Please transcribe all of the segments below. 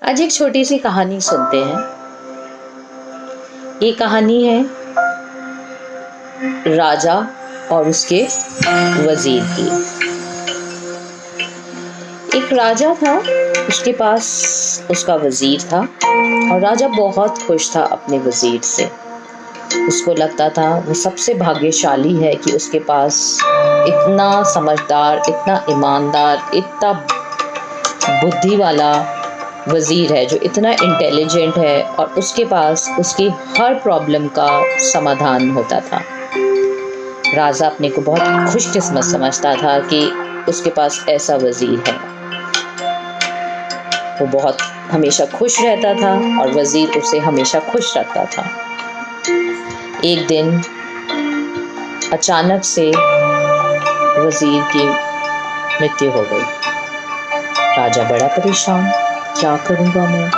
आज एक छोटी सी कहानी सुनते हैं। ये कहानी है राजा और उसके वजीर की। एक राजा था, उसके पास उसका वजीर था और राजा बहुत खुश था अपने वजीर से। उसको लगता था वो सबसे भाग्यशाली है कि उसके पास इतना समझदार, इतना ईमानदार, इतना बुद्धि वाला वजीर है जो इतना इंटेलिजेंट है और उसके पास उसकी हर प्रॉब्लम का समाधान होता था। राजा अपने को बहुत खुशकिस्मत समझता था कि उसके पास ऐसा वजीर है। वो बहुत हमेशा खुश रहता था और वजीर उसे हमेशा खुश रखता था। एक दिन अचानक से वजीर की मृत्यु हो गई। राजा बड़ा परेशान, क्या करूँगा मैं।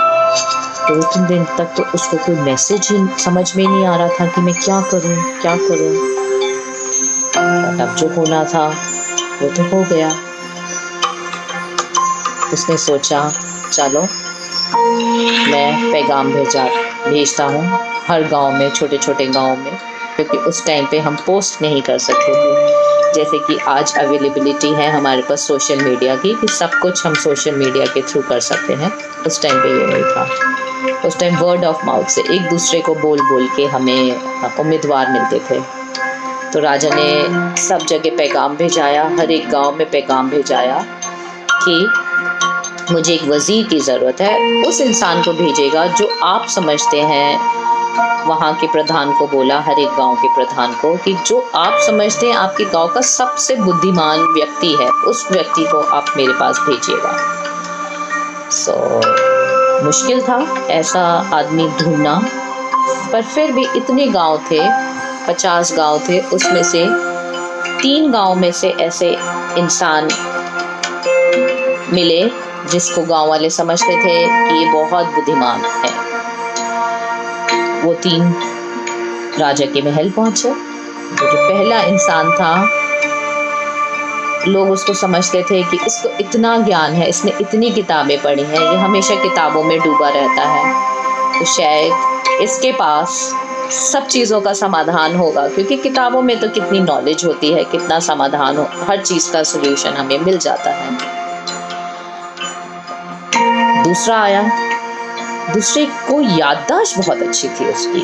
2-3 दिन तक तो उसको कोई मैसेज ही समझ में नहीं आ रहा था कि मैं क्या करूँ। अब जो होना था वो तो हो गया। उसने सोचा चलो मैं पैगाम भेजता हूँ हर गांव में, छोटे छोटे गांव में, क्योंकि उस टाइम पे हम पोस्ट नहीं कर सकते थे जैसे कि आज अवेलेबिलिटी है हमारे पास सोशल मीडिया की, कि सब कुछ हम सोशल मीडिया के थ्रू कर सकते हैं। उस टाइम पे ये नहीं था। उस टाइम वर्ड ऑफ माउथ से एक दूसरे को बोल बोल के हमें उम्मीदवार मिलते थे। तो राजा ने सब जगह पैगाम भेजाया, हर एक गांव में पैगाम भेजाया कि मुझे एक वजीर की ज़रूरत है। उस इंसान को भेजेगा जो आप समझते हैं, वहाँ के प्रधान को बोला, हर एक गांव के प्रधान को, कि जो आप समझते हैं आपके गांव का सबसे बुद्धिमान व्यक्ति है, उस व्यक्ति को आप मेरे पास भेजिएगा। मुश्किल था ऐसा आदमी ढूंढना, पर फिर भी इतने गांव थे, 50 गांव थे, उसमें से 3 गांव में से ऐसे इंसान मिले जिसको गांव वाले समझते थे कि ये बहुत बुद्धिमान है। वो 3 राजा के महल पहुंचे। जो पहला इंसान था, लोग उसको समझते थे कि इसको इतना ज्ञान है, इसने इतनी किताबें पढ़ी हैं, ये हमेशा किताबों में डूबा रहता है, तो शायद इसके पास सब चीज़ों का समाधान होगा, क्योंकि किताबों में तो कितनी नॉलेज होती है, कितना समाधान हो, हर चीज़ का सलूशन हमें मिल जाता है। दूसरा आया, दूसरे को याददाश्त बहुत अच्छी थी उसकी,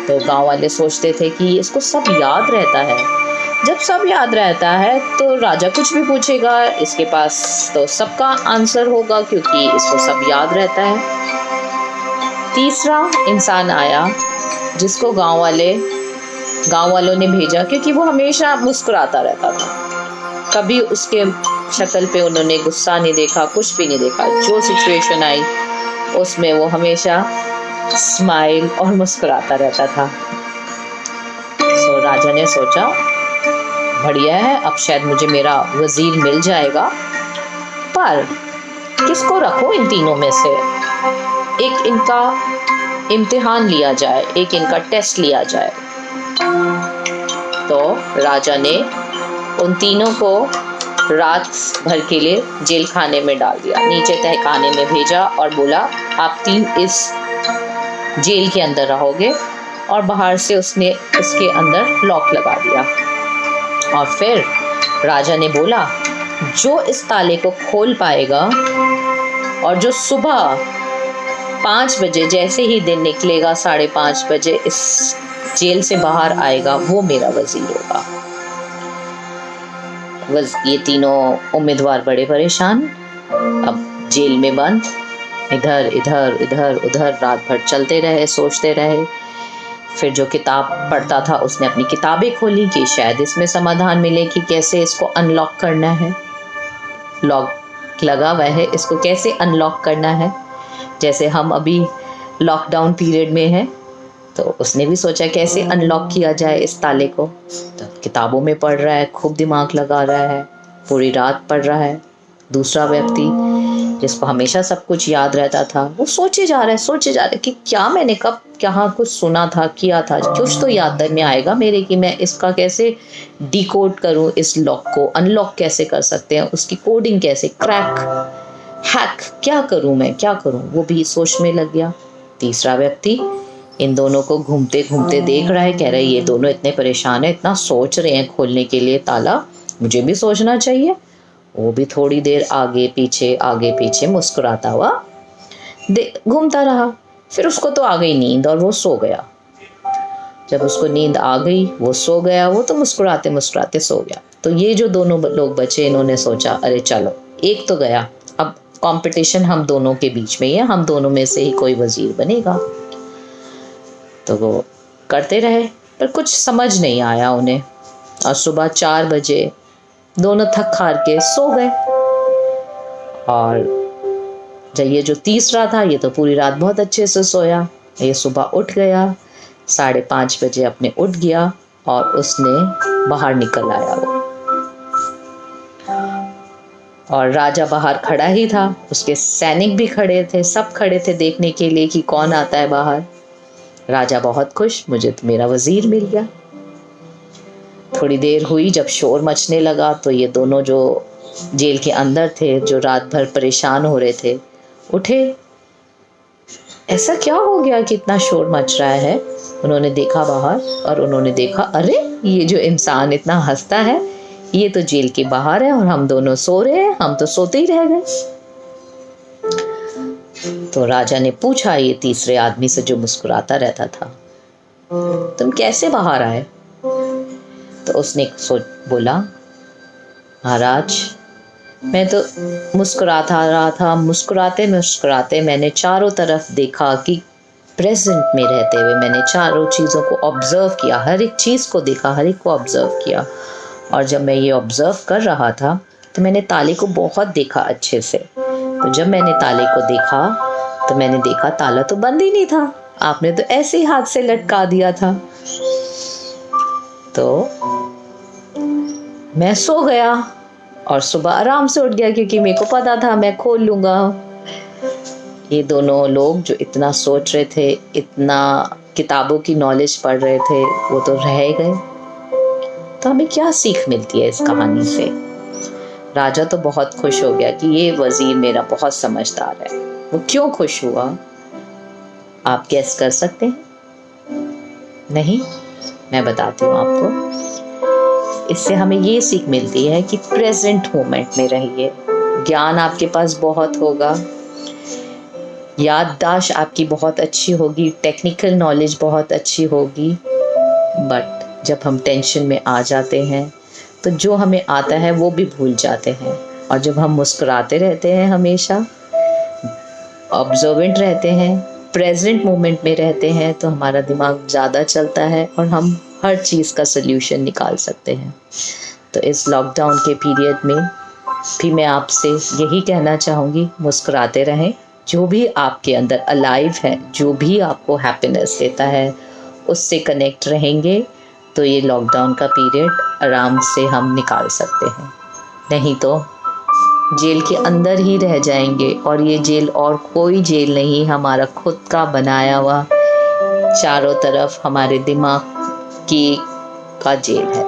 तो गांव वाले सोचते थे कि इसको सब याद रहता है। जब सब याद रहता है तो राजा कुछ भी पूछेगा, इसके पास तो सबका आंसर होगा क्योंकि इसको सब याद रहता है। तीसरा इंसान आया जिसको गांव वालों ने भेजा, क्योंकि वो हमेशा मुस्कुराता रहता था। कभी उसके शक्ल पे उन्होंने गुस्सा नहीं देखा, कुछ भी नहीं देखा। जो सिचुएशन आई उसमें वो हमेशा स्माइल और मुस्कुराता रहता था। राजा ने सोचा बढ़िया है, अब शायद मुझे मेरा वजीर मिल जाएगा, पर किसको रखो इन तीनों में से। एक इनका इम्तिहान लिया जाए, एक इनका टेस्ट लिया जाए। तो राजा ने उन तीनों को रात भर के लिए जेल खाने में डाल दिया, नीचे तहखाने में भेजा और बोला आप 3 इस जेल के अंदर रहोगे, और बाहर से उसने उसके अंदर लॉक लगा दिया। और फिर राजा ने बोला जो इस ताले को खोल पाएगा और जो सुबह 5 बजे जैसे ही दिन निकलेगा, 5:30 बजे इस जेल से बाहर आएगा, वो मेरा वजीर होगा। ये तीनों उम्मीदवार बड़े परेशान, अब जेल में बंद, इधर उधर रात भर चलते रहे, सोचते रहे। फिर जो किताब पढ़ता था उसने अपनी किताबें खोली कि शायद इसमें समाधान मिले कि कैसे इसको अनलॉक करना है। लॉक लगा हुआ है, इसको कैसे अनलॉक करना है। जैसे हम अभी लॉकडाउन पीरियड में हैं, तो उसने भी सोचा कैसे अनलॉक किया जाए इस ताले को। तो किताबों में पढ़ रहा है, खूब दिमाग लगा रहा है, पूरी रात पढ़ रहा है। दूसरा व्यक्ति जिसको हमेशा सब कुछ याद रहता था, वो सोचे जा रहा है कि क्या मैंने कब कहाँ कुछ सुना था, किया था, कुछ तो याद में आएगा मेरे कि मैं इसका कैसे डिकोड करूँ, इस लॉक को अनलॉक कैसे कर सकते हैं, उसकी कोडिंग कैसे, क्रैक हैक, क्या करूं मैं, क्या करूं, वो भी सोच में लग गया। तीसरा व्यक्ति इन दोनों को घूमते घूमते देख रहा है, कह रहा है ये दोनों इतने परेशान है, इतना सोच रहे हैं खोलने के लिए ताला, मुझे भी सोचना चाहिए। वो भी थोड़ी देर आगे पीछे मुस्कुराता हुआ घूमता रहा। फिर उसको तो आ गई नींद और वो सो गया। जब उसको नींद आ गई, वो सो गया, वो तो मुस्कुराते मुस्कुराते सो गया। तो ये जो दोनों लोग बचे, इन्होंने सोचा अरे चलो एक तो गया, अब कंपटीशन हम दोनों के बीच में ही है, हम दोनों में से ही कोई वजीर बनेगा। तो वो करते रहे पर कुछ समझ नहीं आया उन्हें, और सुबह 4 बजे दोनों थक हार के सो गए। और जब ये जो तीसरा था, ये तो पूरी रात बहुत अच्छे से सोया, ये सुबह उठ गया, 5:30 बजे अपने उठ गया और उसने बाहर निकल आया वो। और राजा बाहर खड़ा ही था, उसके सैनिक भी खड़े थे, सब खड़े थे देखने के लिए कि कौन आता है बाहर। राजा बहुत खुश, मुझे तो मेरा वजीर मिल गया। थोड़ी देर हुई, जब शोर मचने लगा तो ये दोनों जो जेल के अंदर थे, जो रात भर परेशान हो रहे थे, उठे। ऐसा क्या हो गया कि इतना शोर मच रहा है? उन्होंने देखा बाहर और उन्होंने देखा अरे ये जो इंसान इतना हंसता है, ये तो जेल के बाहर है और हम दोनों सो रहे हैं, हम तो सोते ही रह गए। तो राजा ने पूछा ये तीसरे आदमी से जो मुस्कुराता रहता था, तुम कैसे बाहर आए? तो उसने बोला, महाराज मैं तो मुस्कुराता रहा था, मुस्कुराते मुस्कुराते मैंने चारों तरफ देखा कि प्रेजेंट में रहते हुए मैंने चारों चीज़ों को ऑब्जर्व किया, हर एक चीज़ को देखा, हर एक को ऑब्जर्व किया। और जब मैं ये ऑब्जर्व कर रहा था तो मैंने ताले को बहुत देखा अच्छे से। तो जब मैंने ताले को देखा तो मैंने देखा ताला तो बंद ही नहीं था, आपने तो ऐसे ही हाथ से लटका दिया था। तो मैं सो गया और सुबह आराम से उठ गया, क्योंकि मेरे को पता था मैं खोल लूँगा। ये दोनों लोग जो इतना सोच रहे थे, इतना किताबों की नॉलेज पढ़ रहे थे, वो तो रह गए। तो हमें क्या सीख मिलती है इस कहानी से? राजा तो बहुत खुश हो गया कि ये वजीर मेरा बहुत समझदार है। वो क्यों खुश हुआ, आप गेस कर सकते हैं? नहीं, मैं बताती हूँ आपको। इससे हमें ये सीख मिलती है कि प्रेजेंट मोमेंट में रहिए। ज्ञान आपके पास बहुत होगा, याददाश्त आपकी बहुत अच्छी होगी, टेक्निकल नॉलेज बहुत अच्छी होगी, बट जब हम टेंशन में आ जाते हैं तो जो हमें आता है वो भी भूल जाते हैं। और जब हम मुस्कुराते रहते हैं, हमेशा ऑब्जर्वेंट रहते हैं, प्रेजेंट मोमेंट में रहते हैं, तो हमारा दिमाग ज़्यादा चलता है और हम हर चीज़ का सल्यूशन निकाल सकते हैं। तो इस लॉकडाउन के पीरियड में भी मैं आपसे यही कहना चाहूँगी, मुस्कुराते रहें। जो भी आपके अंदर अलाइव है, जो भी आपको हैप्पीनेस देता है, उससे कनेक्ट रहेंगे तो ये लॉकडाउन का पीरियड आराम से हम निकाल सकते हैं। नहीं तो जेल के अंदर ही रह जाएंगे, और ये जेल और कोई जेल नहीं, हमारा खुद का बनाया हुआ चारों तरफ हमारे दिमाग का जेल है,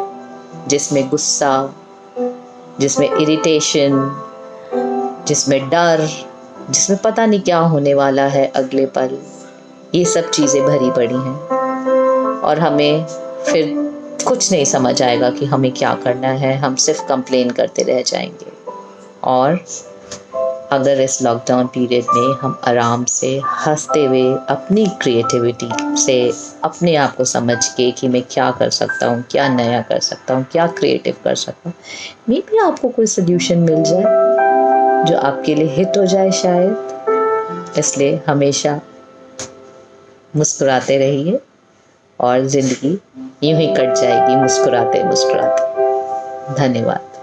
जिसमें गुस्सा, जिसमें इरिटेशन, जिसमें डर, जिसमें पता नहीं क्या होने वाला है अगले पल, ये सब चीज़ें भरी पड़ी हैं। और हमें फिर कुछ नहीं समझ आएगा कि हमें क्या करना है, हम सिर्फ कंप्लेन करते रह जाएंगे। और अगर इस लॉकडाउन पीरियड में हम आराम से हंसते हुए अपनी क्रिएटिविटी से अपने आप को समझ के कि मैं क्या कर सकता हूँ, क्या नया कर सकता हूँ, क्या क्रिएटिव कर सकता हूँ, मे भी आपको कोई सोल्यूशन मिल जाए जो आपके लिए हिट हो जाए शायद। इसलिए हमेशा मुस्कुराते रहिए और ज़िंदगी यूं ही कट जाएगी मुस्कुराते मुस्कुराते। धन्यवाद।